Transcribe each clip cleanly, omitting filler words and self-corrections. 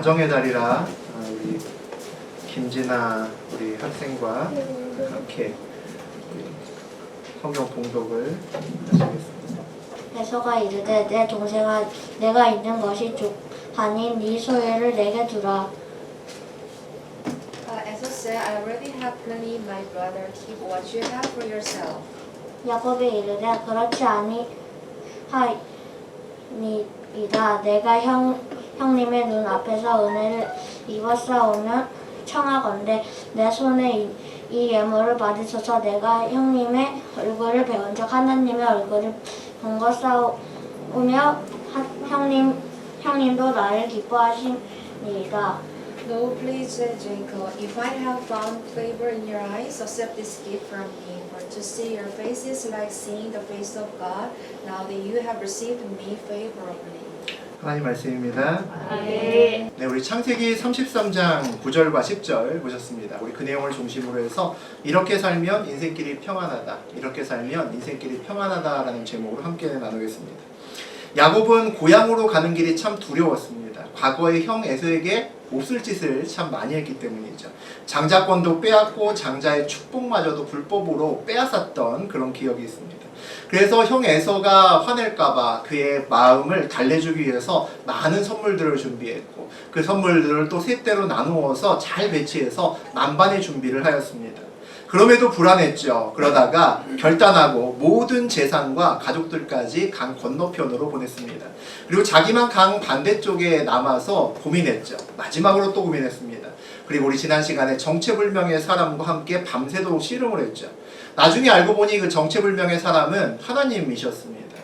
가정의 달이라 우리 김진아 우리 학생과 함께 성경 봉독을 하시겠습니다. 에서가 이르되 내 동생아 내가 있는 것이 족하니 네 소유를 내게 두라. Esau said, I already have plenty, my brother. Keep what you have for yourself. 야곱이 이르되 그렇지 아니하니이다. 내가 형님의 눈 앞에서 은혜를 입었사오면 청하건대 내 손에 이 예물을 받으소서. 내가 형님의 얼굴을 배운 적 하나님의 얼굴을 본 것 싸우며 형님도 나를 기뻐하시니이다. No, please, Jacob, if I have found favor in your eyes, accept this gift from me. For to see your face is like seeing the face of God, now that you have received me favorably. 하나님 말씀입니다. 네. 네, 우리 창세기 33장 9절과 10절 보셨습니다. 우리 그 내용을 중심으로 해서 이렇게 살면 인생길이 평안하다, 이렇게 살면 인생길이 평안하다라는 제목으로 함께 나누겠습니다. 야곱은 고향으로 가는 길이 참 두려웠습니다. 과거에 형 에서에게 몹쓸 짓을 참 많이 했기 때문이죠. 장자권도 빼앗고 장자의 축복마저도 불법으로 빼앗았던 그런 기억이 있습니다. 그래서 형 에서가 화낼까봐 그의 마음을 달래주기 위해서 많은 선물들을 준비했고 그 선물들을 또 셋대로 나누어서 잘 배치해서 만반의 준비를 하였습니다. 그럼에도 불안했죠. 그러다가 결단하고 모든 재산과 가족들까지 강 건너편으로 보냈습니다. 그리고 자기만 강 반대쪽에 남아서 고민했죠. 마지막으로 또 고민했습니다. 그리고 우리 지난 시간에 정체불명의 사람과 함께 밤새도록 씨름을 했죠. 나중에 알고 보니 그 정체불명의 사람은 하나님이셨습니다.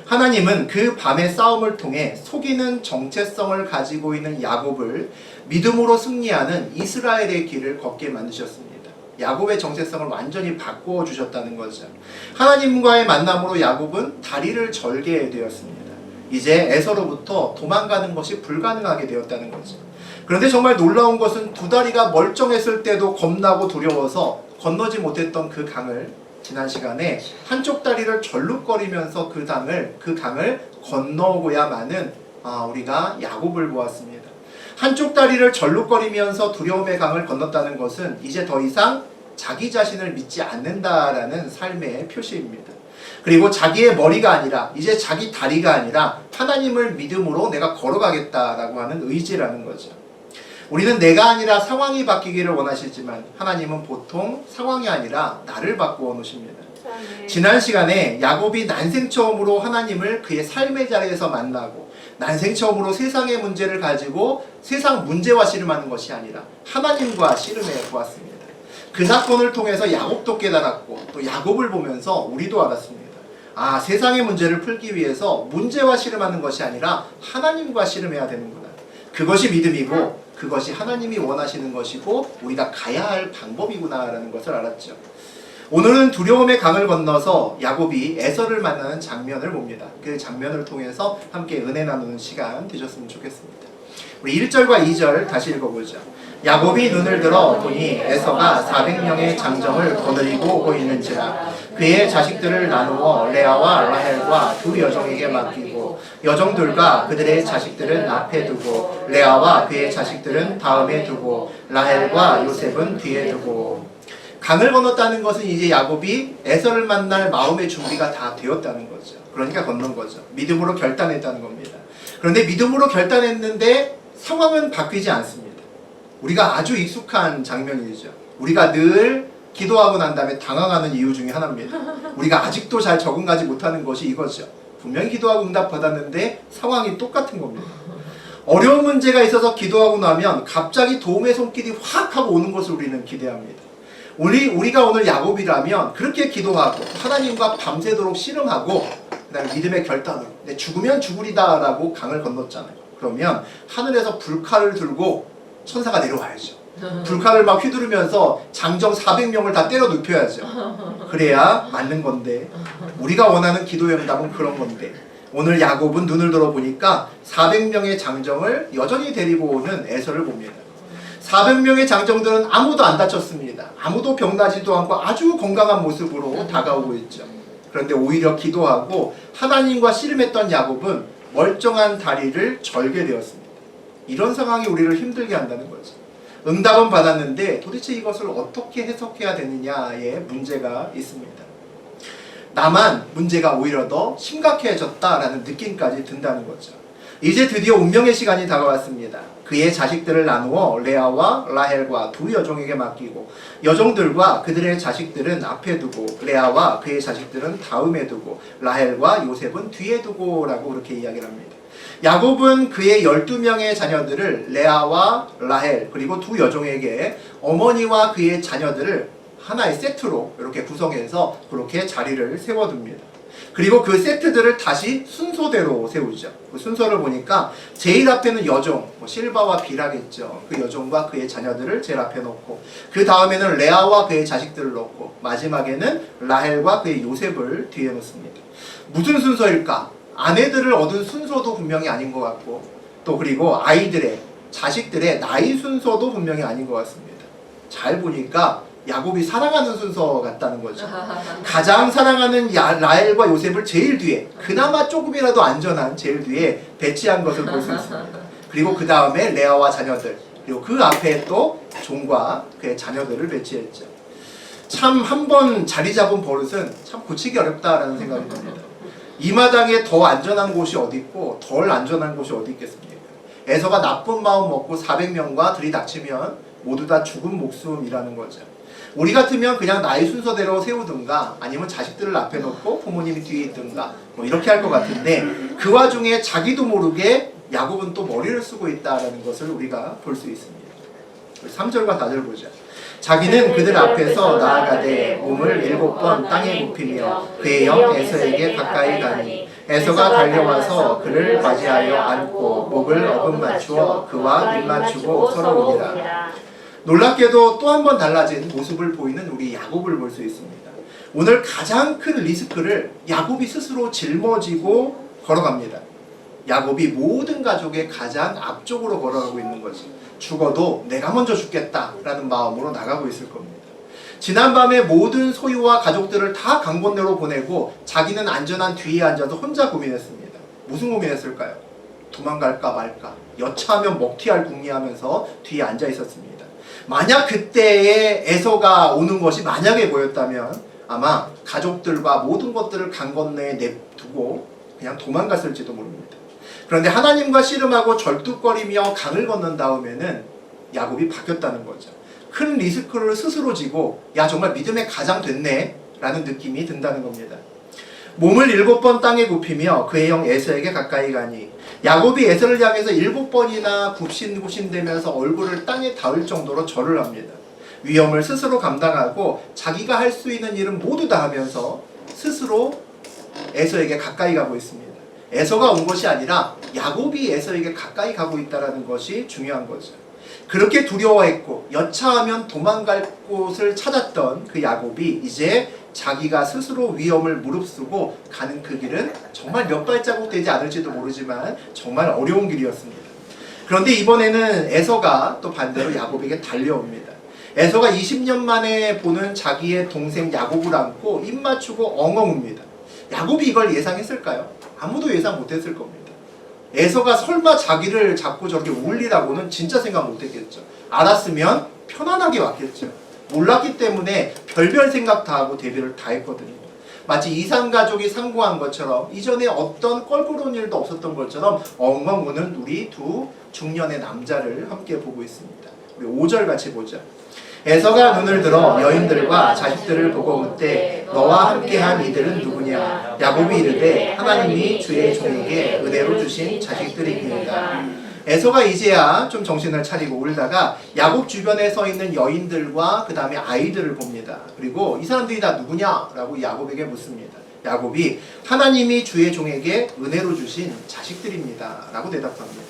하나님은 그 밤의 싸움을 통해 속이는 정체성을 가지고 있는 야곱을 믿음으로 승리하는 이스라엘의 길을 걷게 만드셨습니다. 야곱의 정체성을 완전히 바꾸어 주셨다는 거죠. 하나님과의 만남으로 야곱은 다리를 절게 되었습니다. 이제 에서로부터 도망가는 것이 불가능하게 되었다는 거죠. 그런데 정말 놀라운 것은 두 다리가 멀쩡했을 때도 겁나고 두려워서 건너지 못했던 그 강을 지난 시간에 한쪽 다리를 절룩거리면서 그 강을 건너고야만은 우리가 야곱을 보았습니다. 한쪽 다리를 절룩거리면서 두려움의 강을 건넜다는 것은 이제 더 이상 자기 자신을 믿지 않는다라는 삶의 표시입니다. 그리고 자기의 머리가 아니라 이제 자기 다리가 아니라 하나님을 믿음으로 내가 걸어가겠다라고 하는 의지라는 거죠. 우리는 내가 아니라 상황이 바뀌기를 원하시지만 하나님은 보통 상황이 아니라 나를 바꾸어 놓으십니다. 지난 시간에 야곱이 난생 처음으로 하나님을 그의 삶의 자리에서 만나고 난생 처음으로 세상의 문제를 가지고 세상 문제와 씨름하는 것이 아니라 하나님과 씨름해 보았습니다. 그 사건을 통해서 야곱도 깨달았고 또 야곱을 보면서 우리도 알았습니다. 세상의 문제를 풀기 위해서 문제와 씨름하는 것이 아니라 하나님과 씨름해야 되는구나. 그것이 믿음이고 그것이 하나님이 원하시는 것이고 우리가 가야 할 방법이구나라는 것을 알았죠. 오늘은 두려움의 강을 건너서 야곱이 에서를 만나는 장면을 봅니다. 그 장면을 통해서 함께 은혜 나누는 시간 되셨으면 좋겠습니다. 우리 1절과 2절 다시 읽어보죠. 야곱이 눈을 들어 보니 에서가 400명의 장정을 거느리고 오고 있는지라 그의 자식들을 나누어 레아와 라헬과 두 여종에게 맡기고 여종들과 그들의 자식들은 앞에 두고 레아와 그의 자식들은 다음에 두고 라헬과 요셉은 뒤에 두고. 강을 건넜다는 것은 이제 야곱이 에서를 만날 마음의 준비가 다 되었다는 거죠. 그러니까 건넌 거죠. 믿음으로 결단했다는 겁니다. 그런데 믿음으로 결단했는데 상황은 바뀌지 않습니다. 우리가 아주 익숙한 장면이죠. 우리가 늘 기도하고 난 다음에 당황하는 이유 중에 하나입니다. 우리가 아직도 잘 적응하지 못하는 것이 이거죠. 분명히 기도하고 응답 받았는데 상황이 똑같은 겁니다. 어려운 문제가 있어서 기도하고 나면 갑자기 도움의 손길이 확 하고 오는 것을 우리는 기대합니다. 우리가 오늘 야곱이라면 그렇게 기도하고 하나님과 밤새도록 씨름하고 그다음에 믿음의 결단으로 내 죽으면 죽으리다 라고 강을 건넜잖아요. 그러면 하늘에서 불칼을 들고 천사가 내려와야죠. 불칼을 막 휘두르면서 장정 400명을 다 때려 눕혀야죠. 그래야 맞는 건데 우리가 원하는 기도의 응답은 그런 건데 오늘 야곱은 눈을 들어보니까 400명의 장정을 여전히 데리고 오는 에서를 봅니다. 400명의 장정들은 아무도 안 다쳤습니다. 아무도 병나지도 않고 아주 건강한 모습으로 다가오고 있죠. 그런데 오히려 기도하고 하나님과 씨름했던 야곱은 멀쩡한 다리를 절게 되었습니다. 이런 상황이 우리를 힘들게 한다는 거죠. 응답은 받았는데 도대체 이것을 어떻게 해석해야 되느냐에 문제가 있습니다. 나만 문제가 오히려 더 심각해졌다라는 느낌까지 든다는 거죠. 이제 드디어 운명의 시간이 다가왔습니다. 그의 자식들을 나누어 레아와 라헬과 두 여종에게 맡기고 여종들과 그들의 자식들은 앞에 두고 레아와 그의 자식들은 다음에 두고 라헬과 요셉은 뒤에 두고 라고 그렇게 이야기를 합니다. 야곱은 그의 12명의 자녀들을 레아와 라헬 그리고 두 여종에게 어머니와 그의 자녀들을 하나의 세트로 이렇게 구성해서 그렇게 자리를 세워둡니다. 그리고 그 세트들을 다시 순서대로 세우죠. 그 순서를 보니까 제일 앞에는 여종, 실바와 비라겠죠. 그 여종과 그의 자녀들을 제일 앞에 놓고 그 다음에는 레아와 그의 자식들을 놓고 마지막에는 라헬과 그의 요셉을 뒤에 놓습니다. 무슨 순서일까? 아내들을 얻은 순서도 분명히 아닌 것 같고 또 그리고 아이들의 자식들의 나이 순서도 분명히 아닌 것 같습니다. 잘 보니까 야곱이 사랑하는 순서 같다는 거죠. 가장 사랑하는 라헬과 요셉을 제일 뒤에 그나마 조금이라도 안전한 제일 뒤에 배치한 것을 볼 수 있습니다. 그리고 그 다음에 레아와 자녀들 그리고 그 앞에 또 종과 그의 자녀들을 배치했죠. 참 한 번 자리 잡은 버릇은 참 고치기 어렵다라는 생각이 듭니다. 이 마당에 더 안전한 곳이 어디 있고 덜 안전한 곳이 어디 있겠습니까? 에서가 나쁜 마음 먹고 400명과 들이닥치면 모두 다 죽은 목숨이라는 거죠. 우리 같으면 그냥 나의 순서대로 세우든가 아니면 자식들을 앞에 놓고 부모님이 뒤에 있든가 뭐 이렇게 할 것 같은데 그 와중에 자기도 모르게 야곱은 또 머리를 쓰고 있다는 것을 우리가 볼 수 있습니다. 3절과 4절 보자. 자기는 그들 앞에서 나아가되 몸을 7번 땅에 굽히며 그의 형 에서에게 가까이 가니 에서가 달려와서 그를 맞이하여 안고 목을 어긋맞추어 그와 입맞추고 서로 우니라. 놀랍게도 또 한 번 달라진 모습을 보이는 우리 야곱을 볼 수 있습니다. 오늘 가장 큰 리스크를 야곱이 스스로 짊어지고 걸어갑니다. 야곱이 모든 가족의 가장 앞쪽으로 걸어가고 있는 거지. 죽어도 내가 먼저 죽겠다라는 마음으로 나가고 있을 겁니다. 지난밤에 모든 소유와 가족들을 다 강본대로 보내고 자기는 안전한 뒤에 앉아서 혼자 고민했습니다. 무슨 고민했을까요? 도망갈까 말까. 여차하면 먹튀할 궁리하면서 뒤에 앉아 있었습니다. 만약 그때에 에서가 오는 것이 만약에 보였다면 아마 가족들과 모든 것들을 강 건너에 냅두고 그냥 도망갔을지도 모릅니다. 그런데 하나님과 씨름하고 절뚝거리며 강을 건넌 다음에는 야곱이 바뀌었다는 거죠. 큰 리스크를 스스로 지고 야 정말 믿음의 가장 됐네 라는 느낌이 든다는 겁니다. 몸을 7번 땅에 굽히며 그의 형 에서에게 가까이 가니 야곱이 에서를 향해서 7번이나 굽신굽신대면서 얼굴을 땅에 닿을 정도로 절을 합니다. 위험을 스스로 감당하고 자기가 할 수 있는 일은 모두 다 하면서 스스로 에서에게 가까이 가고 있습니다. 에서가 온 것이 아니라 야곱이 에서에게 가까이 가고 있다는 것이 중요한 거죠. 그렇게 두려워했고 여차하면 도망갈 곳을 찾았던 그 야곱이 이제 자기가 스스로 위험을 무릅쓰고 가는 그 길은 정말 몇 발자국 되지 않을지도 모르지만 정말 어려운 길이었습니다. 그런데 이번에는 에서가 또 반대로 야곱에게 달려옵니다. 에서가 20년 만에 보는 자기의 동생 야곱을 안고 입 맞추고 엉엉 웁니다. 야곱이 이걸 예상했을까요? 아무도 예상 못했을 겁니다. 에서가 설마 자기를 잡고 저렇게 울리라고는 진짜 생각 못했겠죠. 알았으면 편안하게 왔겠죠. 몰랐기 때문에 별별 생각 다 하고 대비를 다 했거든요. 마치 이산가족이 상고한 것처럼 이전에 어떤 껄끄러운 일도 없었던 것처럼 엉엉 우는 우리 두 중년의 남자를 함께 보고 있습니다. 우리 5절 같이 보자. 에서가 눈을 들어 여인들과 자식들을 보고 묻되 너와 함께한 이들은 누구냐? 야곱이 이르되 하나님이 주의 종에게 은혜로 주신 자식들이니이다. 에서가 이제야 좀 정신을 차리고 울다가 야곱 주변에 서 있는 여인들과 그 다음에 아이들을 봅니다. 그리고 이 사람들이 다 누구냐? 라고 야곱에게 묻습니다. 야곱이 하나님이 주의 종에게 은혜로 주신 자식들입니다. 라고 대답합니다.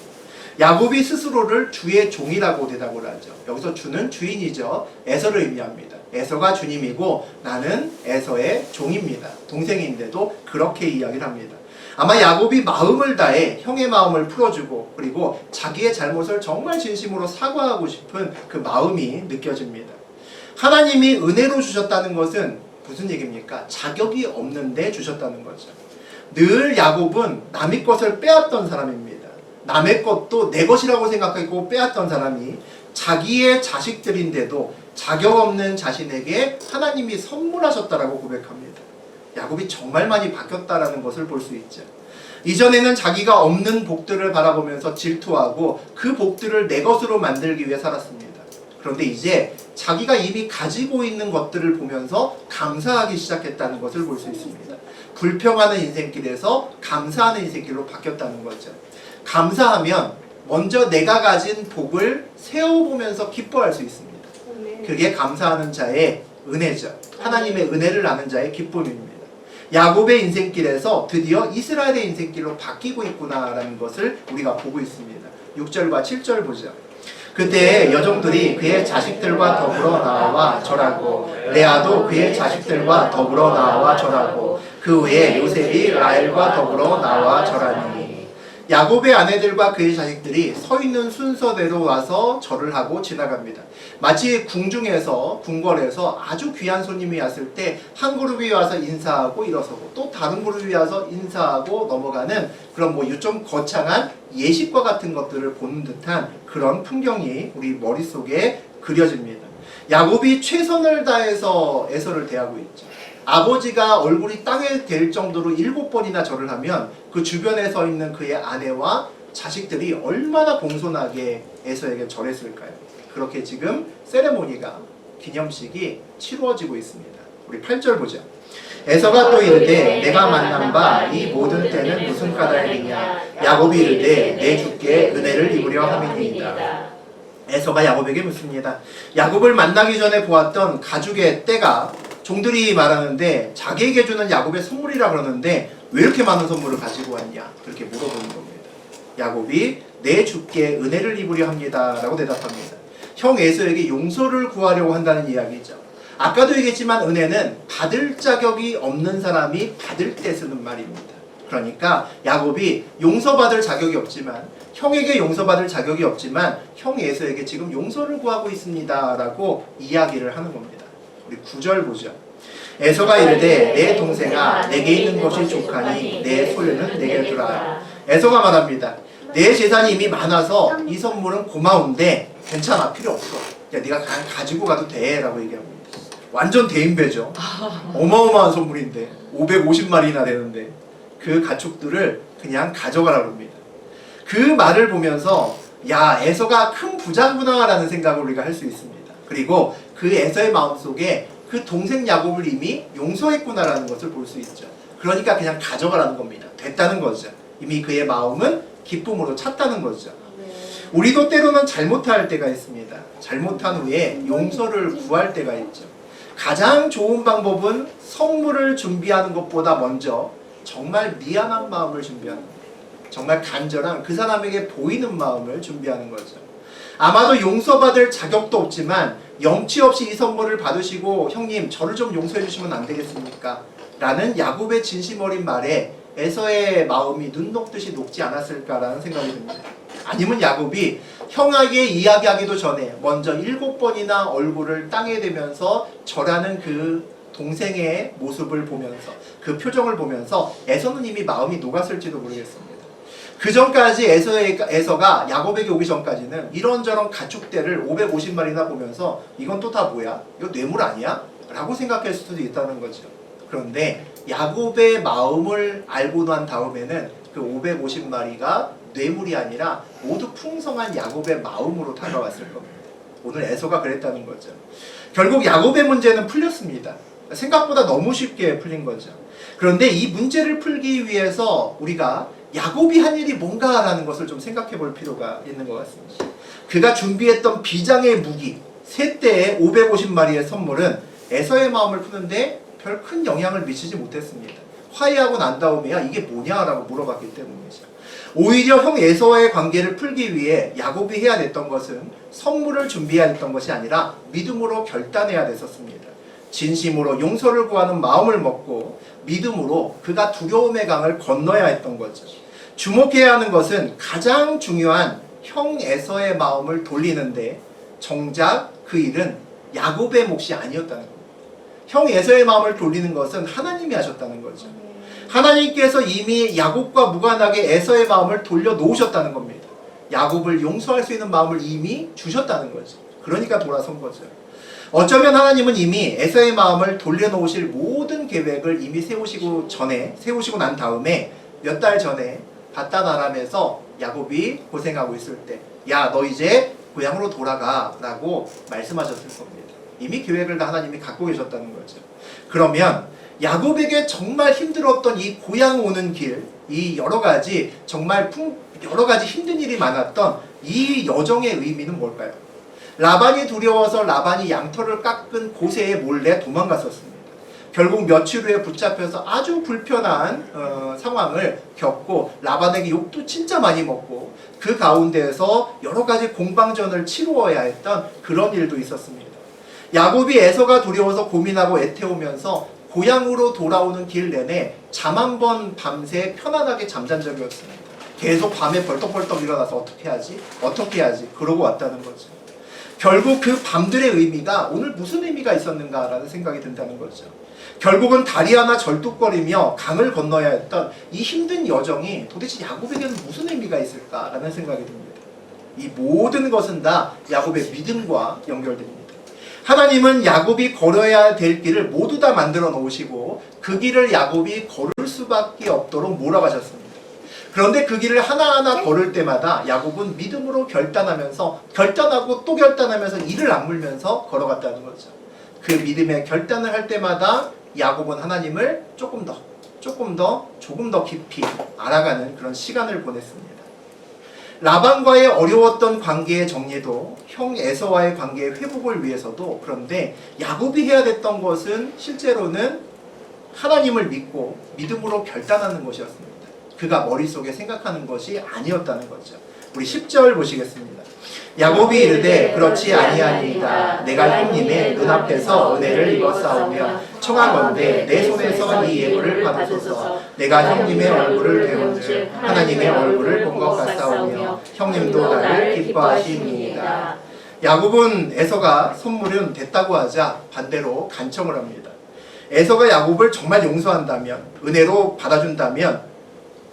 야곱이 스스로를 주의 종이라고 대답을 하죠. 여기서 주는 주인이죠. 에서를 의미합니다. 에서가 주님이고 나는 에서의 종입니다. 동생인데도 그렇게 이야기를 합니다. 아마 야곱이 마음을 다해 형의 마음을 풀어주고 그리고 자기의 잘못을 정말 진심으로 사과하고 싶은 그 마음이 느껴집니다. 하나님이 은혜로 주셨다는 것은 무슨 얘기입니까? 자격이 없는데 주셨다는 거죠. 늘 야곱은 남의 것을 빼앗던 사람입니다. 남의 것도 내 것이라고 생각하고 빼앗던 사람이 자기의 자식들인데도 자격 없는 자신에게 하나님이 선물하셨다라고 고백합니다. 야곱이 정말 많이 바뀌었다라는 것을 볼 수 있죠. 이전에는 자기가 없는 복들을 바라보면서 질투하고 그 복들을 내 것으로 만들기 위해 살았습니다. 그런데 이제 자기가 이미 가지고 있는 것들을 보면서 감사하기 시작했다는 것을 볼 수 있습니다. 불평하는 인생길에서 감사하는 인생길로 바뀌었다는 거죠. 감사하면 먼저 내가 가진 복을 세워보면서 기뻐할 수 있습니다. 그게 감사하는 자의 은혜죠. 하나님의 은혜를 아는 자의 기쁨입니다. 야곱의 인생길에서 드디어 이스라엘의 인생길로 바뀌고 있구나라는 것을 우리가 보고 있습니다. 6절과 7절 보죠. 그때 여종들이 그의 자식들과 더불어 나와 절하고 레아도 그의 자식들과 더불어 나와 절하고 그 후에 요셉이 라헬과 더불어 나와 절하니 야곱의 아내들과 그의 자식들이 서 있는 순서대로 와서 절을 하고 지나갑니다. 마치 궁중에서 궁궐에서 아주 귀한 손님이 왔을 때 한 그룹이 와서 인사하고 일어서고 또 다른 그룹이 와서 인사하고 넘어가는 그런 뭐 좀 거창한 예식과 같은 것들을 보는 듯한 그런 풍경이 우리 머릿속에 그려집니다. 야곱이 최선을 다해서 에서를 대하고 있죠. 아버지가 얼굴이 땅에 댈 정도로 7번이나 절을 하면 그 주변에 서 있는 그의 아내와 자식들이 얼마나 공손하게 에서에게 절했을까요? 그렇게 지금 세레모니가 기념식이 치루어지고 있습니다. 우리 8절 보죠. 에서가 또 이르되 내가 만난 바 이 모든 때는 무슨 까닭이냐 야곱이 이르되 내 주께 은혜를 입으려 함이니이다. 에서가 야곱에게 묻습니다. 야곱을 만나기 전에 보았던 가죽의 때가 종들이 말하는데 자기에게 주는 야곱의 선물이라 그러는데 왜 이렇게 많은 선물을 가지고 왔냐 그렇게 물어보는 겁니다. 야곱이 내 주께 은혜를 입으려 합니다 라고 대답합니다. 형 에서에게 용서를 구하려고 한다는 이야기죠. 아까도 얘기했지만 은혜는 받을 자격이 없는 사람이 받을 때 쓰는 말입니다. 그러니까 야곱이 용서받을 자격이 없지만 형에게 용서받을 자격이 없지만 형 에서에게 지금 용서를 구하고 있습니다 라고 이야기를 하는 겁니다. 우리 9절 보죠. 에서가 이르되 내 동생아 내게 있는 것이 족하니 내 소유는 내게 주라. 에서가 말합니다. 내 재산이 이미 많아서 이 선물은 고마운데 괜찮아 필요 없어. 야 네가 가지고 가도 돼 라고 얘기합니다. 완전 대인배죠. 어마어마한 선물인데 550마리나 되는데 그 가축들을 그냥 가져가라고 합니다. 그 말을 보면서 야 에서가 큰 부자구나 라는 생각을 우리가 할 수 있습니다. 그리고 그 에서의 마음속에 그 동생 야곱을 이미 용서했구나라는 것을 볼 수 있죠. 그러니까 그냥 가져가라는 겁니다. 됐다는 거죠. 이미 그의 마음은 기쁨으로 찼다는 거죠. 우리도 때로는 잘못할 때가 있습니다. 잘못한 후에 용서를 구할 때가 있죠. 가장 좋은 방법은 선물을 준비하는 것보다 먼저 정말 미안한 마음을 준비하는 거예요. 정말 간절한 그 사람에게 보이는 마음을 준비하는 거죠. 아마도 용서받을 자격도 없지만 염치 없이 이 선물을 받으시고 형님 저를 좀 용서해 주시면 안 되겠습니까? 라는 야곱의 진심 어린 말에 에서의 마음이 눈 녹듯이 녹지 않았을까라는 생각이 듭니다. 아니면 야곱이 형에게 이야기하기도 전에 먼저 7번이나 얼굴을 땅에 대면서 절하는 그 동생의 모습을 보면서 그 표정을 보면서 에서는 이미 마음이 녹았을지도 모르겠습니다. 그 전까지 에서가 야곱에게 오기 전까지는 이런저런 가축대를 550마리나 보면서 이건 또 다 뭐야? 이거 뇌물 아니야? 라고 생각할 수도 있다는 거죠. 그런데 야곱의 마음을 알고 난 다음에는 그 550마리가 뇌물이 아니라 모두 풍성한 야곱의 마음으로 다가왔을 겁니다. 오늘 에서가 그랬다는 거죠. 결국 야곱의 문제는 풀렸습니다. 생각보다 너무 쉽게 풀린 거죠. 그런데 이 문제를 풀기 위해서 우리가 야곱이 한 일이 뭔가라는 것을 좀 생각해 볼 필요가 있는 것 같습니다. 그가 준비했던 비장의 무기, 세 떼의 550마리의 선물은 에서의 마음을 푸는데 별 큰 영향을 미치지 못했습니다. 화해하고 난 다음에야 이게 뭐냐라고 물어봤기 때문이죠. 오히려 형 에서와의 관계를 풀기 위해 야곱이 해야 됐던 것은 선물을 준비해야 했던 것이 아니라 믿음으로 결단해야 됐었습니다. 진심으로 용서를 구하는 마음을 먹고 믿음으로 그가 두려움의 강을 건너야 했던 거죠. 주목해야 하는 것은 가장 중요한 형 에서의 마음을 돌리는데 정작 그 일은 야곱의 몫이 아니었다는 겁니다. 형 에서의 마음을 돌리는 것은 하나님이 하셨다는 거죠. 하나님께서 이미 야곱과 무관하게 에서의 마음을 돌려놓으셨다는 겁니다. 야곱을 용서할 수 있는 마음을 이미 주셨다는 거죠. 그러니까 돌아선 거죠. 어쩌면 하나님은 이미 에서의 마음을 돌려놓으실 모든 계획을 이미 세우시고 난 다음에 몇 달 전에 바다나람에서 야곱이 고생하고 있을 때, 야, 너 이제 고향으로 돌아가 라고 말씀하셨을 겁니다. 이미 계획을 다 하나님이 갖고 계셨다는 거죠. 그러면 야곱에게 정말 힘들었던 이 고향 오는 길, 이 여러 가지 힘든 일이 많았던 이 여정의 의미는 뭘까요? 라반이 두려워서 라반이 양털을 깎은 곳에 몰래 도망갔었습니다. 결국 며칠 후에 붙잡혀서 아주 불편한 상황을 겪고 라반에게 욕도 진짜 많이 먹고 그 가운데에서 여러 가지 공방전을 치루어야 했던 그런 일도 있었습니다. 야곱이 에서가 두려워서 고민하고 애태우면서 고향으로 돌아오는 길 내내 잠 한 번 밤새 편안하게 잠잔 적이 없습니다. 계속 밤에 벌떡벌떡 일어나서 어떻게 하지 그러고 왔다는 거죠. 결국 그 밤들의 의미가 오늘 무슨 의미가 있었는가라는 생각이 든다는 거죠. 결국은 다리 하나 절뚝거리며 강을 건너야 했던 이 힘든 여정이 도대체 야곱에게는 무슨 의미가 있을까라는 생각이 듭니다. 이 모든 것은 다 야곱의 믿음과 연결됩니다. 하나님은 야곱이 걸어야 될 길을 모두 다 만들어 놓으시고 그 길을 야곱이 걸을 수밖에 없도록 몰아가셨습니다. 그런데 그 길을 하나하나 걸을 때마다 야곱은 믿음으로 결단하고 또 결단하면서 이를 악물면서 걸어갔다는 거죠. 그 믿음의 결단을 할 때마다 야곱은 하나님을 조금 더 깊이 알아가는 그런 시간을 보냈습니다. 라반과의 어려웠던 관계의 정리도 형 에서와의 관계의 회복을 위해서도, 그런데 야곱이 해야 됐던 것은 실제로는 하나님을 믿고 믿음으로 결단하는 것이었습니다. 그가 머릿속에 생각하는 것이 아니었다는 거죠. 우리 10절 보시겠습니다. 야곱이 이르되 그렇지 아니하니이다. 내가 형님의 눈앞에서 은혜를 입었사오며 청하건대 내 손에서 이 예물을 받으소서. 내가 형님의 얼굴을 배운즉 하나님의 얼굴을 본 것 같사오며 형님도 나를 기뻐하시니이다. 야곱은 에서가 선물은 됐다고 하자 반대로 간청을 합니다. 에서가 야곱을 정말 용서한다면, 은혜로 받아준다면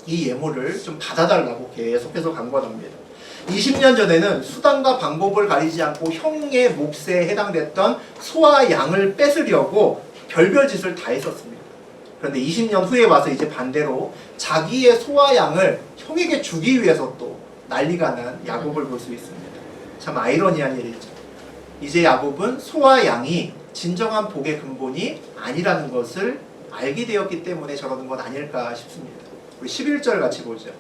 이 예물을 좀 받아달라고 계속해서 간구합니다. 20년 전에는 수단과 방법을 가리지 않고 형의 몫에 해당됐던 소와 양을 뺏으려고 별별 짓을 다 했었습니다. 그런데 20년 후에 와서 이제 반대로 자기의 소와 양을 형에게 주기 위해서 또 난리가 난 야곱을 볼 수 있습니다. 참 아이러니한 일이죠. 이제 야곱은 소와 양이 진정한 복의 근본이 아니라는 것을 알게 되었기 때문에 저러는 것 아닐까 싶습니다. 우리 11절 같이 보죠.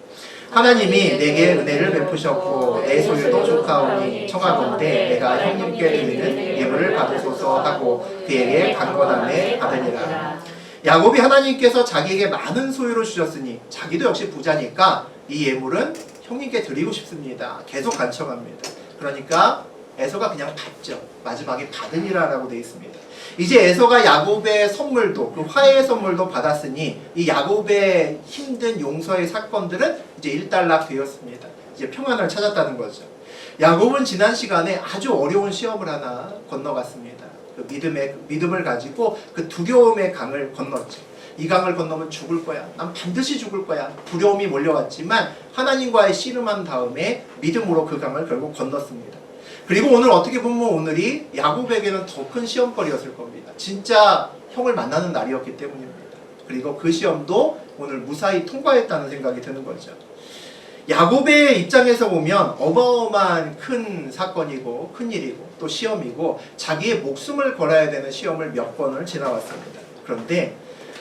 하나님이 내게 은혜를 베푸셨고 내 소유도 좋사오니 청하건대 내가 형님께 드리는 예물을 받으소서 하고 그에게 간건함에 받으니라. 야곱이 하나님께서 자기에게 많은 소유를 주셨으니 자기도 역시 부자니까 이 예물은 형님께 드리고 싶습니다. 계속 간청합니다. 그러니까 에서가 그냥 받죠. 마지막에 받으니라라고 되어 있습니다. 이제 에서가 야곱의 선물도, 그 화해의 선물도 받았으니 이 야곱의 힘든 용서의 사건들은 이제 일단락 되었습니다. 이제 평안을 찾았다는 거죠. 야곱은 지난 시간에 아주 어려운 시험을 하나 건너갔습니다. 그 믿음을 가지고 그 두려움의 강을 건넜죠. 이 강을 건너면 죽을 거야. 난 반드시 죽을 거야. 두려움이 몰려왔지만 하나님과의 씨름한 다음에 믿음으로 그 강을 결국 건넜습니다. 그리고 오늘 어떻게 보면 오늘이 야곱에게는 더 큰 시험거리였을 겁니다. 진짜 형을 만나는 날이었기 때문입니다. 그리고 그 시험도 오늘 무사히 통과했다는 생각이 드는 거죠. 야곱의 입장에서 보면 어마어마한 큰 사건이고 큰 일이고 또 시험이고 자기의 목숨을 걸어야 되는 시험을 몇 번을 지나왔습니다. 그런데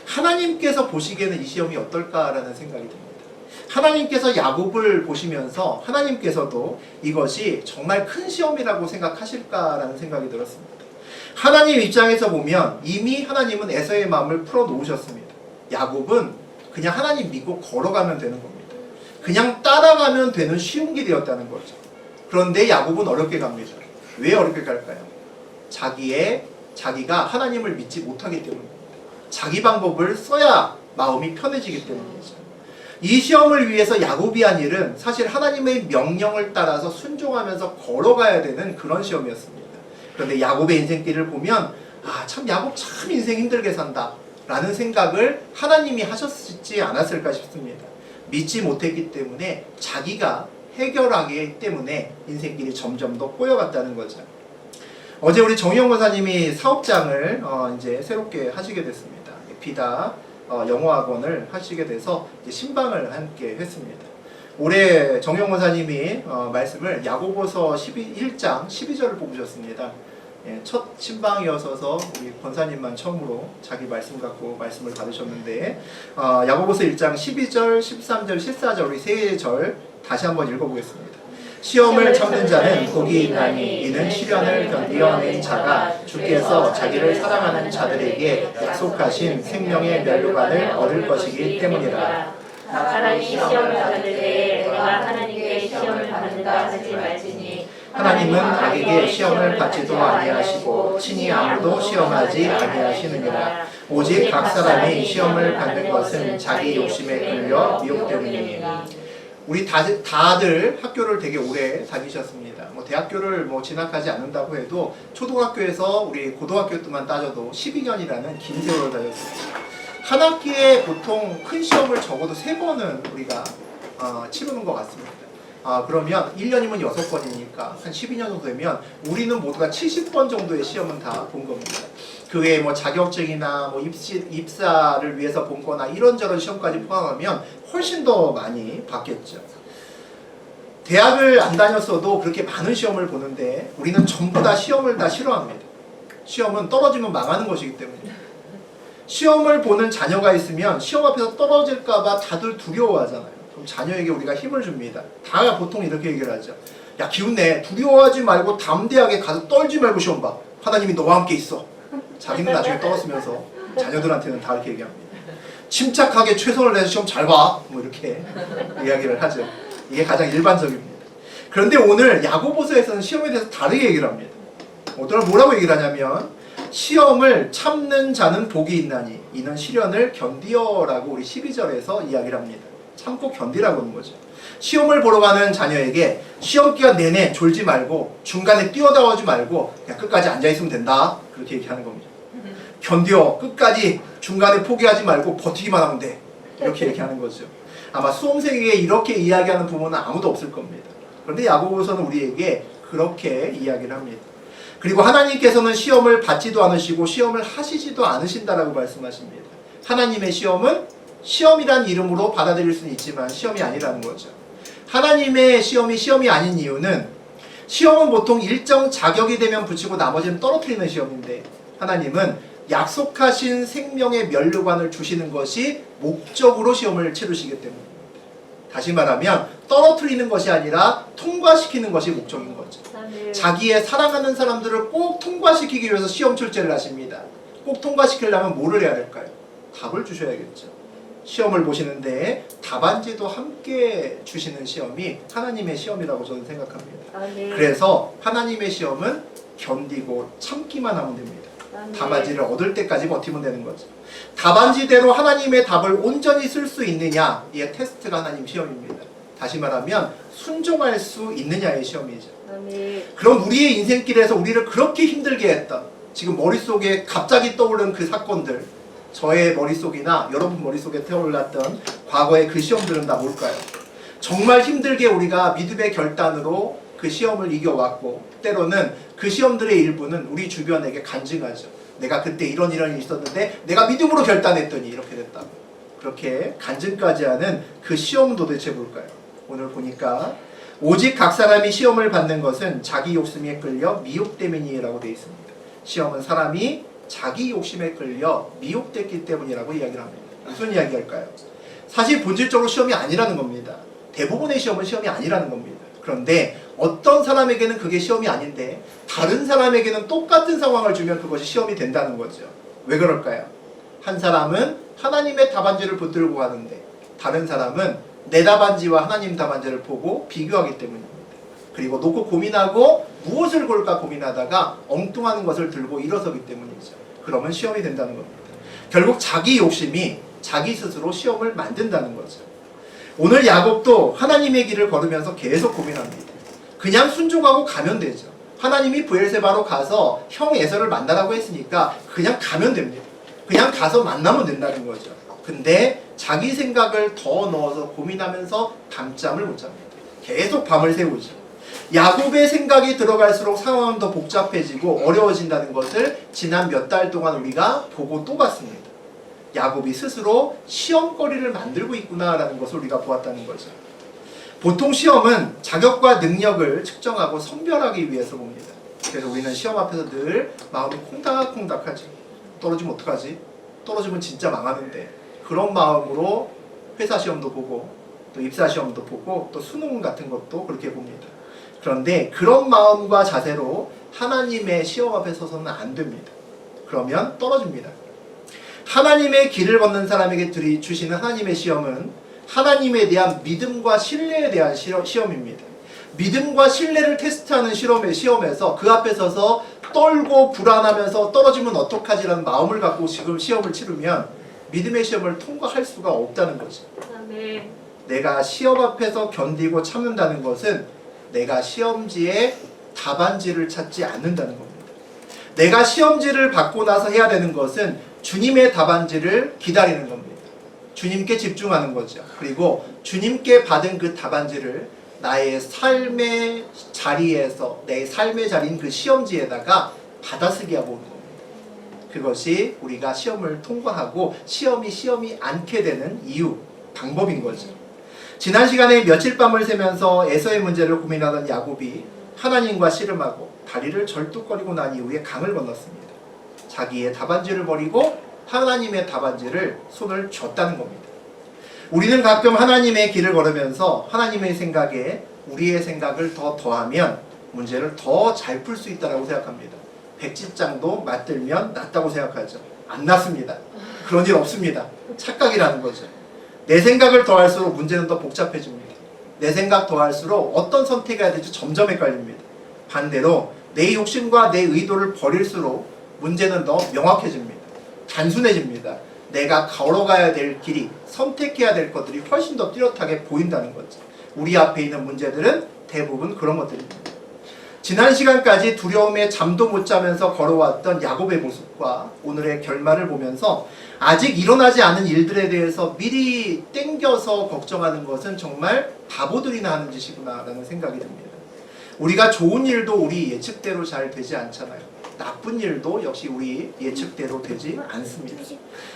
하나님께서 보시기에는 이 시험이 어떨까라는 생각이 듭니다. 하나님께서 야곱을 보시면서 하나님께서도 이것이 정말 큰 시험이라고 생각하실까라는 생각이 들었습니다. 하나님 입장에서 보면 이미 하나님은 에서의 마음을 풀어놓으셨습니다. 야곱은 그냥 하나님 믿고 걸어가면 되는 겁니다. 그냥 따라가면 되는 쉬운 길이었다는 거죠. 그런데 야곱은 어렵게 갑니다. 왜 어렵게 갈까요? 자기가 하나님을 믿지 못하기 때문입니다. 자기 방법을 써야 마음이 편해지기 때문이죠. 이 시험을 위해서 야곱이 한 일은 사실 하나님의 명령을 따라서 순종하면서 걸어가야 되는 그런 시험이었습니다. 그런데 야곱의 인생길을 보면 참 야곱 참 인생 힘들게 산다. 라는 생각을 하나님이 하셨지 않았을까 싶습니다. 믿지 못했기 때문에 자기가 해결하기 때문에 인생길이 점점 더 꼬여갔다는 거죠. 어제 우리 정희영 권사님이 사업장을 이제 새롭게 하시게 됐습니다. 비다 영어학원을 하시게 돼서 이제 신방을 함께 했습니다. 올해 정희영 권사님이 말씀을 야고보서 1장 12절을 뽑으셨습니다. 예, 첫 신방이어서 우리 권사님만 처음으로 자기 말씀 갖고 말씀을 받으셨는데 야고보서 1장 12절, 13절, 14절 우리 세 절 다시 한번 읽어보겠습니다. 시험을 참는 자는 복이 있나니 이는 시련을 견디어낸 자가 주께서 자기를 사랑하는 자들에게 약속하신 생명의 면류관을 얻을 것이기 때문이라. 사람이 시험을 받을 때에 내가 하나님께 시험을 받는다 하지 말지니 하나님은 악에게 시험을 받지도 아니하시고 친히 아무도 시험하지 아니하시느니라. 오직 각 사람이 시험을 받는 것은 자기 욕심에 끌려 미혹되느니니. 우리 다들 학교를 되게 오래 다니셨습니다. 뭐 대학교를 뭐 진학하지 않는다고 해도 초등학교에서 우리 고등학교 때만 따져도 12년이라는 긴 세월을 다녔습니다. 한 학기에 보통 큰 시험을 적어도 3번은 우리가 치르는 것 같습니다. 그러면 1년이면 6번이니까 한 12년 정도 되면 우리는 모두가 70번 정도의 시험은 다 본 겁니다. 그 외에 뭐 자격증이나 뭐 입사를 위해서 본 거나 이런저런 시험까지 포함하면 훨씬 더 많이 봤겠죠. 대학을 안 다녔어도 그렇게 많은 시험을 보는데 우리는 전부 다 시험을 다 싫어합니다. 시험은 떨어지면 망하는 것이기 때문입니다. 시험을 보는 자녀가 있으면 시험 앞에서 떨어질까봐 다들 두려워하잖아요. 그럼 자녀에게 우리가 힘을 줍니다. 다 보통 이렇게 얘기를 하죠. 야, 기운내. 두려워하지 말고 담대하게 가서 떨지 말고 시험 봐. 하나님이 너와 함께 있어. 자기는 나중에 떨었으면서 자녀들한테는 다 이렇게 얘기합니다. 침착하게 최선을 다해서 시험 잘 봐. 뭐 이렇게 이야기를 하죠. 이게 가장 일반적입니다. 그런데 오늘 야고보서에서는 시험에 대해서 다르게 얘기를 합니다. 오늘 뭐라고 얘기를 하냐면 시험을 참는 자는 복이 있나니 이는 시련을 견디어라고 우리 12절에서 이야기를 합니다. 참고 견디라고 하는 거죠. 시험을 보러 가는 자녀에게 시험 기간 내내 졸지 말고 중간에 뛰어나오지 말고 그냥 끝까지 앉아있으면 된다. 그렇게 얘기하는 겁니다. 견뎌. 끝까지 중간에 포기하지 말고 버티기만 하면 돼. 이렇게 얘기하는 거죠. 아마 수험생에게 이렇게 이야기하는 부모는 아무도 없을 겁니다. 그런데 야고보서는 우리에게 그렇게 이야기를 합니다. 그리고 하나님께서는 시험을 받지도 않으시고 시험을 하시지도 않으신다라고 말씀하십니다. 하나님의 시험은 시험이란 이름으로 받아들일 수는 있지만 시험이 아니라는 거죠. 하나님의 시험이 아닌 이유는 시험은 보통 일정 자격이 되면 붙이고 나머지는 떨어뜨리는 시험인데 하나님은 약속하신 생명의 면류관을 주시는 것이 목적으로 시험을 치르시기 때문입니다. 다시 말하면 떨어뜨리는 것이 아니라 통과시키는 것이 목적인 거죠. 자기의 사랑하는 사람들을 꼭 통과시키기 위해서 시험 출제를 하십니다. 꼭 통과시키려면 뭐를 해야 될까요? 답을 주셔야겠죠. 시험을 보시는데 답안지도 함께 주시는 시험이 하나님의 시험이라고 저는 생각합니다. 그래서 하나님의 시험은 견디고 참기만 하면 됩니다. 답안지를 얻을 때까지 버티면 되는 거죠. 답안지대로 하나님의 답을 온전히 쓸 수 있느냐, 이게 테스트가 하나님 시험입니다. 다시 말하면 순종할 수 있느냐의 시험이죠. 그럼 우리의 인생길에서 우리를 그렇게 힘들게 했던, 지금 머릿속에 갑자기 떠오른 그 사건들, 저의 머릿속이나 여러분 머릿속에 떠올랐던 과거의 그 시험들은 다 뭘까요? 정말 힘들게 우리가 믿음의 결단으로 그 시험을 이겨왔고, 때로는 그 시험들의 일부는 우리 주변에게 간증하죠. 내가 그때 이런 일이 있었는데 내가 믿음으로 결단했더니 이렇게 됐다고. 그렇게 간증까지 하는 그 시험은 도대체 뭘까요? 오늘 보니까 오직 각 사람이 시험을 받는 것은 자기 욕심에 끌려 미혹됨이니라고 되어 있습니다. 시험은 사람이 자기 욕심에 끌려 미혹됐기 때문이라고 이야기를 합니다. 무슨 이야기할까요? 사실 본질적으로 시험이 아니라는 겁니다. 대부분의 시험은 시험이 아니라는 겁니다. 그런데 어떤 사람에게는 그게 시험이 아닌데 다른 사람에게는 똑같은 상황을 주면 그것이 시험이 된다는 거죠. 왜 그럴까요? 한 사람은 하나님의 답안지를 붙들고 가는데 다른 사람은 내 답안지와 하나님 답안지를 보고 비교하기 때문입니다. 그리고 놓고 고민하고 무엇을 고를까 고민하다가 엉뚱한 것을 들고 일어서기 때문이죠. 그러면 시험이 된다는 겁니다. 결국 자기 욕심이 자기 스스로 시험을 만든다는 거죠. 오늘 야곱도 하나님의 길을 걸으면서 계속 고민합니다. 그냥 순종하고 가면 되죠. 하나님이 브엘세바로 가서 형 에서를 만나라고 했으니까 그냥 가면 됩니다. 그냥 가서 만나면 된다는 거죠. 근데 자기 생각을 더 넣어서 고민하면서 밤잠을 못 잡니다. 계속 밤을 새우죠. 야곱의 생각이 들어갈수록 상황은 더 복잡해지고 어려워진다는 것을 지난 몇 달 동안 우리가 보고 또 봤습니다. 야곱이 스스로 시험거리를 만들고 있구나라는 것을 우리가 보았다는 거죠. 보통 시험은 자격과 능력을 측정하고 선별하기 위해서 봅니다. 그래서 우리는 시험 앞에서 늘 마음이 콩닥콩닥하죠. 떨어지면 어떡하지? 떨어지면 진짜 망하는데. 그런 마음으로 회사 시험도 보고 또 입사 시험도 보고 또 수능 같은 것도 그렇게 봅니다. 그런데 그런 마음과 자세로 하나님의 시험 앞에 서서는 안 됩니다. 그러면 떨어집니다. 하나님의 길을 걷는 사람에게 주시는 하나님의 시험은 하나님에 대한 믿음과 신뢰에 대한 시험입니다. 믿음과 신뢰를 테스트하는 시험에서 그 앞에 서서 떨고 불안하면서 떨어지면 어떡하지라는 마음을 갖고 지금 시험을 치르면 믿음의 시험을 통과할 수가 없다는 거죠. 아멘. 내가 시험 앞에서 견디고 참는다는 것은 내가 시험지에 답안지를 찾지 않는다는 겁니다. 내가 시험지를 받고 나서 해야 되는 것은 주님의 답안지를 기다리는 겁니다. 주님께 집중하는 거죠. 그리고 주님께 받은 그 답안지를 나의 삶의 자리에서 내 삶의 자리인 그 시험지에다가 받아쓰기 하고 오는 겁니다. 그것이 우리가 시험을 통과하고 시험이 않게 되는 이유, 방법인 거죠. 지난 시간에 며칠 밤을 새면서 에서의 문제를 고민하던 야곱이 하나님과 씨름하고 다리를 절뚝거리고 난 이후에 강을 건넜습니다. 자기의 답안지를 버리고 하나님의 답안지를 손을 쥐었다는 겁니다. 우리는 가끔 하나님의 길을 걸으면서 하나님의 생각에 우리의 생각을 더 더하면 문제를 더 잘 풀 수 있다고 생각합니다. 백지장도 맞들면 낫다고 생각하죠. 안 낫습니다. 그런 일 없습니다. 착각이라는 거죠. 내 생각을 더할수록 문제는 더 복잡해집니다. 내 생각 더할수록 어떤 선택해야 될지 점점 헷갈립니다. 반대로 내 욕심과 내 의도를 버릴수록 문제는 더 명확해집니다. 단순해집니다. 내가 걸어가야 될 길이, 선택해야 될 것들이 훨씬 더 뚜렷하게 보인다는 거죠. 우리 앞에 있는 문제들은 대부분 그런 것들입니다. 지난 시간까지 두려움에 잠도 못 자면서 걸어왔던 야곱의 모습과 오늘의 결말을 보면서 아직 일어나지 않은 일들에 대해서 미리 땡겨서 걱정하는 것은 정말 바보들이나 하는 짓이구나 라는 생각이 듭니다. 우리가 좋은 일도 우리 예측대로 잘 되지 않잖아요. 나쁜 일도 역시 우리 예측대로 되지 않습니다.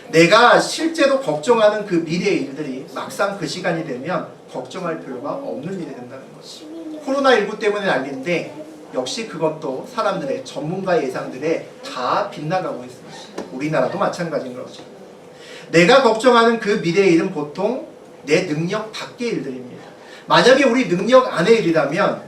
내가 실제로 걱정하는 그 미래의 일들이 막상 그 시간이 되면 걱정할 필요가 없는 일이 된다는 거죠. 코로나19 때문에 난리인데 역시 그것도 사람들의 전문가의 예상들에 다 빗나가고 있습니다. 우리나라도 마찬가지인 거죠. 내가 걱정하는 그 미래의 일은 보통 내 능력 밖의 일들입니다. 만약에 우리 능력 안의 일이라면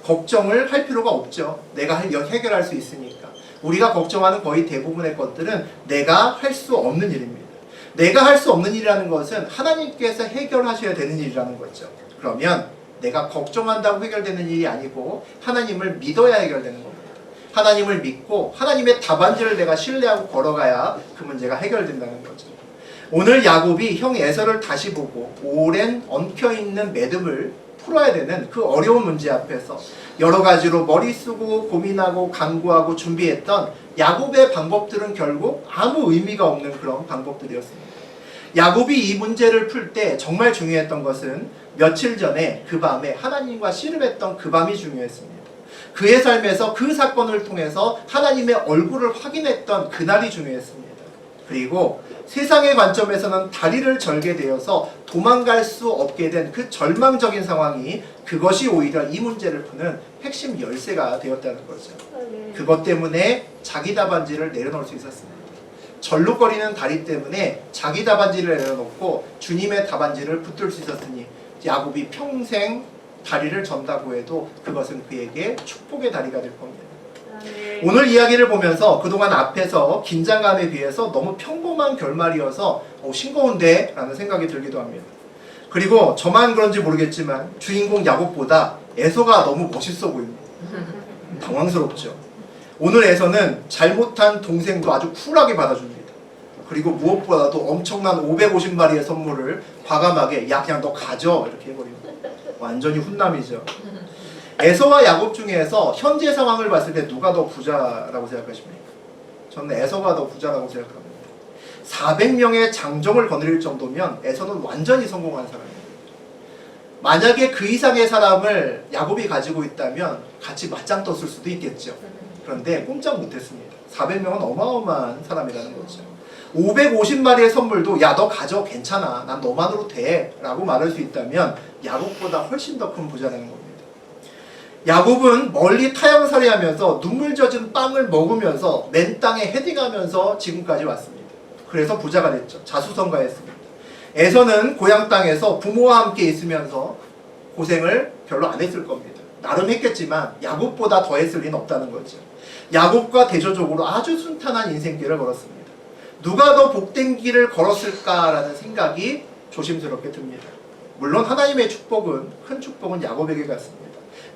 걱정을 할 필요가 없죠. 내가 해결할 수 있으니까. 우리가 걱정하는 거의 대부분의 것들은 내가 할 수 없는 일입니다. 내가 할 수 없는 일이라는 것은 하나님께서 해결하셔야 되는 일이라는 거죠. 그러면 내가 걱정한다고 해결되는 일이 아니고 하나님을 믿어야 해결되는 겁니다. 하나님을 믿고 하나님의 답안지를 내가 신뢰하고 걸어가야 그 문제가 해결된다는 거죠. 오늘 야곱이 형 에서를 다시 보고 오랜 엉켜있는 매듭을 풀어야 되는 그 어려운 문제 앞에서 여러 가지로 머리 쓰고 고민하고 강구하고 준비했던 야곱의 방법들은 결국 아무 의미가 없는 그런 방법들이었습니다. 야곱이 이 문제를 풀 때 정말 중요했던 것은 며칠 전에 그 밤에 하나님과 씨름했던 그 밤이 중요했습니다. 그의 삶에서 그 사건을 통해서 하나님의 얼굴을 확인했던 그날이 중요했습니다. 그리고 세상의 관점에서는 다리를 절게 되어서 도망갈 수 없게 된 그 절망적인 상황이 그것이 오히려 이 문제를 푸는 핵심 열쇠가 되었다는 거죠. 그것 때문에 자기 답안지를 내려놓을 수 있었습니다. 절룩거리는 다리 때문에 자기 답안지를 내려놓고 주님의 답안지를 붙들 수 있었으니 야곱이 평생 다리를 전다고 해도 그것은 그에게 축복의 다리가 될 겁니다. 오늘 이야기를 보면서 그동안 앞에서 긴장감에 비해서 너무 평범한 결말이어서 싱거운데 라는 생각이 들기도 합니다. 그리고 저만 그런지 모르겠지만 주인공 야곱보다 에서가 너무 멋있어 보입니다. 당황스럽죠. 오늘 에서는 잘못한 동생도 아주 쿨하게 받아줍니다. 그리고 무엇보다도 엄청난 550마리의 선물을 과감하게 야 그냥 너 가져 이렇게 해버립니다. 완전히 훈남이죠. 에서와 야곱 중에서 현재 상황을 봤을 때 누가 더 부자라고 생각하십니까? 저는 에서가 더 부자라고 생각합니다. 400명의 장정을 거느릴 정도면 에서는 완전히 성공한 사람입니다. 만약에 그 이상의 사람을 야곱이 가지고 있다면 같이 맞짱 떴을 수도 있겠죠. 그런데 꼼짝 못했습니다. 400명은 어마어마한 사람이라는 거죠. 550마리의 선물도 야 너 가져 괜찮아 난 너만으로 돼 라고 말할 수 있다면 야곱보다 훨씬 더 큰 부자라는 겁니다. 야곱은 멀리 타향살이 하면서 눈물 젖은 빵을 먹으면서 맨 땅에 헤딩하면서 지금까지 왔습니다. 그래서 부자가 됐죠. 자수성가했습니다. 에서는 고향 땅에서 부모와 함께 있으면서 고생을 별로 안 했을 겁니다. 나름 했겠지만 야곱보다 더 했을 리는 없다는 거죠. 야곱과 대조적으로 아주 순탄한 인생길을 걸었습니다. 누가 더 복된 길을 걸었을까라는 생각이 조심스럽게 듭니다. 물론 하나님의 축복은 큰 축복은 야곱에게 갔습니다.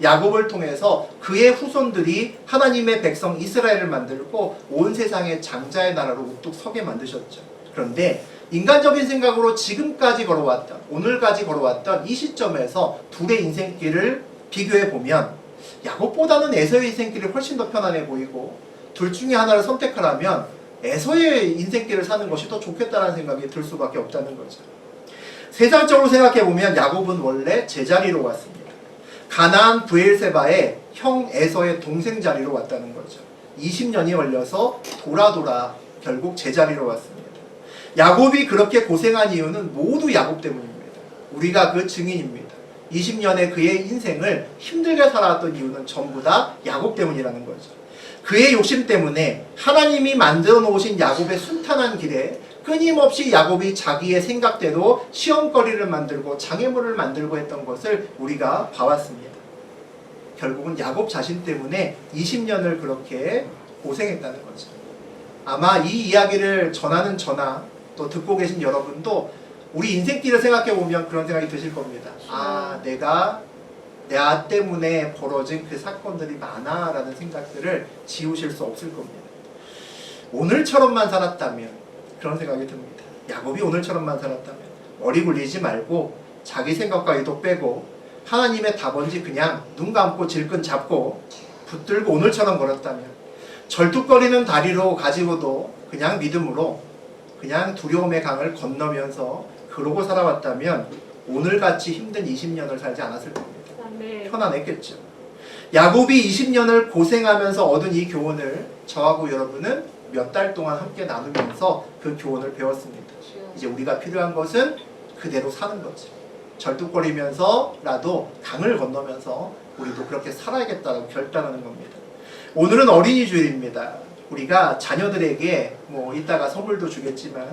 야곱을 통해서 그의 후손들이 하나님의 백성 이스라엘을 만들고 온 세상의 장자의 나라로 우뚝 서게 만드셨죠. 그런데 인간적인 생각으로 지금까지 걸어왔던 오늘까지 걸어왔던 이 시점에서 둘의 인생길을 비교해 보면 야곱보다는 에서의 인생길이 훨씬 더 편안해 보이고 둘 중에 하나를 선택하라면 에서의 인생길을 사는 것이 더 좋겠다는 생각이 들 수밖에 없다는 거죠. 세상적으로 생각해 보면 야곱은 원래 제자리로 왔습니다. 가나안 브엘세바의 형 에서의 동생 자리로 왔다는 거죠. 20년이 걸려서 돌아 결국 제자리로 왔습니다. 야곱이 그렇게 고생한 이유는 모두 야곱 때문입니다. 우리가 그 증인입니다. 20년의 그의 인생을 힘들게 살아왔던 이유는 전부 다 야곱 때문이라는 거죠. 그의 욕심 때문에 하나님이 만들어 놓으신 야곱의 순탄한 길에 끊임없이 야곱이 자기의 생각대로 시험거리를 만들고 장애물을 만들고 했던 것을 우리가 봐왔습니다. 결국은 야곱 자신 때문에 20년을 그렇게 고생했다는 거죠. 아마 이 이야기를 전하는 저나 또 듣고 계신 여러분도 우리 인생길을 생각해 보면 그런 생각이 드실 겁니다. 아, 내가 나 때문에 벌어진 그 사건들이 많아 라는 생각들을 지우실 수 없을 겁니다. 오늘처럼만 살았다면 그런 생각이 듭니다. 야곱이 오늘처럼만 살았다면 머리 굴리지 말고 자기 생각과 의도 빼고 하나님의 답언지 그냥 눈 감고 질끈 잡고 붙들고 오늘처럼 걸었다면 절뚝거리는 다리로 가지고도 그냥 믿음으로 그냥 두려움의 강을 건너면서 그러고 살아왔다면 오늘같이 힘든 20년을 살지 않았을 겁니다. 편안했겠죠. 야곱이 20년을 고생하면서 얻은 이 교훈을 저하고 여러분은 몇 달 동안 함께 나누면서 그 교훈을 배웠습니다. 이제 우리가 필요한 것은 그대로 사는 거죠. 절뚝거리면서라도 강을 건너면서 우리도 그렇게 살아야겠다고 결단하는 겁니다. 오늘은 어린이 주일입니다. 우리가 자녀들에게 이따가 선물도 주겠지만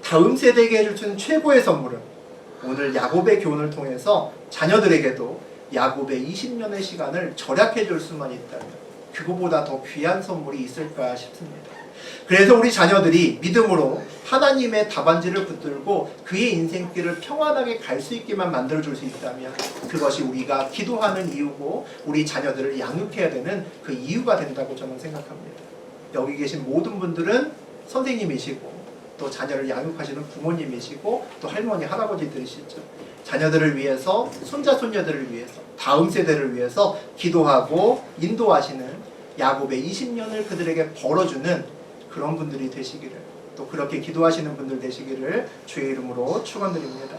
다음 세대에게 해줄 수 있는 최고의 선물은 오늘 야곱의 교훈을 통해서 자녀들에게도 야곱의 20년의 시간을 절약해 줄 수만 있다면 그거보다 더 귀한 선물이 있을까 싶습니다. 그래서 우리 자녀들이 믿음으로 하나님의 답안지를 붙들고 그의 인생길을 평안하게 갈 수 있게만 만들어줄 수 있다면 그것이 우리가 기도하는 이유고 우리 자녀들을 양육해야 되는 그 이유가 된다고 저는 생각합니다. 여기 계신 모든 분들은 선생님이시고 또 자녀를 양육하시는 부모님이시고 또 할머니, 할아버지들이시죠. 자녀들을 위해서, 손자, 손녀들을 위해서, 다음 세대를 위해서 기도하고 인도하시는 야곱의 20년을 그들에게 벌어주는 그런 분들이 되시기를 또 그렇게 기도하시는 분들 되시기를 주의 이름으로 축원드립니다.